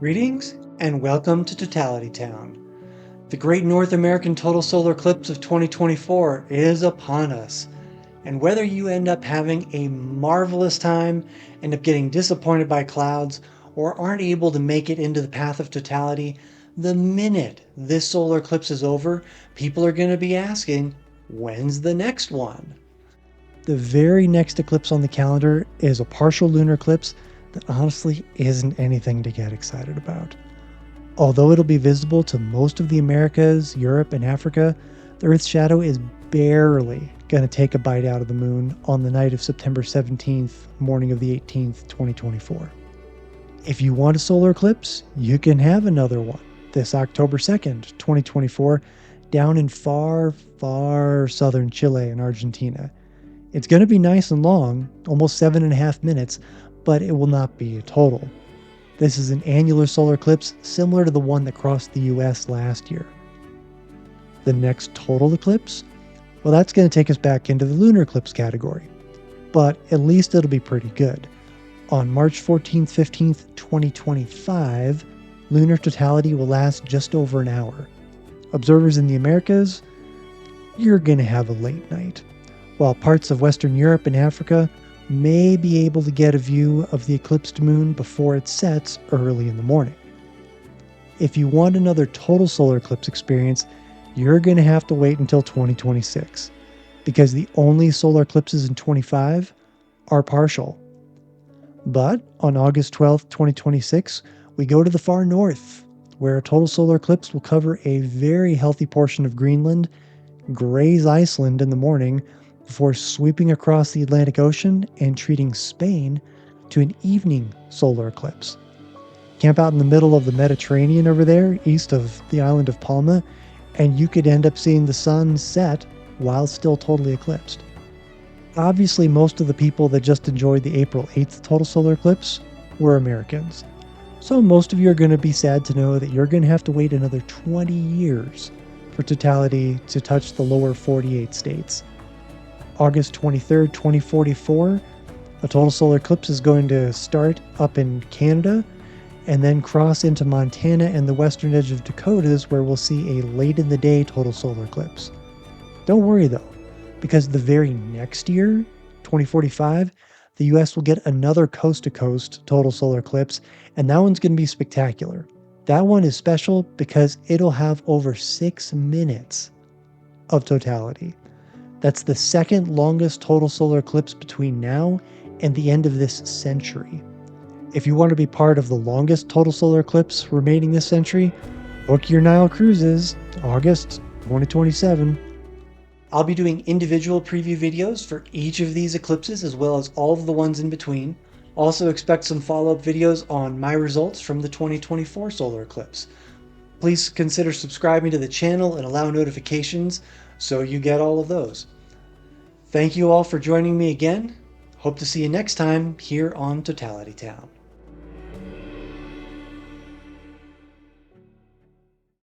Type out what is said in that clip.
Greetings and welcome to Totality Town. The great North American total solar eclipse of 2024 is upon us. And whether you end up having a marvelous time, end up getting disappointed by clouds, or aren't able to make it into the path of totality, the minute this solar eclipse is over, people are going to be asking, when's the next one? The very next eclipse on the calendar is a partial lunar eclipse that honestly isn't anything to get excited about. Although it'll be visible to most of the Americas, Europe, and Africa, the Earth's shadow is barely going to take a bite out of the moon on the night of September 17th, morning of the 18th, 2024. If you want a solar eclipse, you can have another one this October 2nd, 2024, down in far, far southern Chile and Argentina. It's going to be nice and long, almost 7.5 minutes, but it will not be a total. This is an annular solar eclipse similar to the one that crossed the US last year. The next total eclipse? Well, that's going to take us back into the lunar eclipse category, but at least it'll be pretty good. On March 14th, 15th, 2025, lunar totality will last just over an hour. Observers in the Americas, you're going to have a late night, while parts of Western Europe and Africa may be able to get a view of the eclipsed moon before it sets early in the morning. If you want another total solar eclipse experience, you're going to have to wait until 2026, because the only solar eclipses in 25 are partial. But on August 12th, 2026, we go to the far north, where a total solar eclipse will cover a very healthy portion of Greenland, graze Iceland in the morning, before sweeping across the Atlantic Ocean and treating Spain to an evening solar eclipse. Camp out in the middle of the Mediterranean over there, east of the island of Palma, and you could end up seeing the sun set while still totally eclipsed. Obviously, most of the people that just enjoyed the April 8th total solar eclipse were Americans. So most of you are going to be sad to know that you're going to have to wait another 20 years for totality to touch the lower 48 states. August 23rd, 2044, a total solar eclipse is going to start up in Canada and then cross into Montana and the western edge of Dakotas, where we'll see a late in the day total solar eclipse. Don't worry though, because the very next year, 2045, the US will get another coast-to-coast total solar eclipse, and that one's going to be spectacular. That one is special because it'll have over 6 minutes of totality. That's the second longest total solar eclipse between now and the end of this century. If you want to be part of the longest total solar eclipse remaining this century, book your Nile cruises, August 2027. I'll be doing individual preview videos for each of these eclipses as well as all of the ones in between. Also expect some follow-up videos on my results from the 2024 solar eclipse. Please consider subscribing to the channel and allow notifications so you get all of those. Thank you all for joining me again. Hope to see you next time here on Totality Town.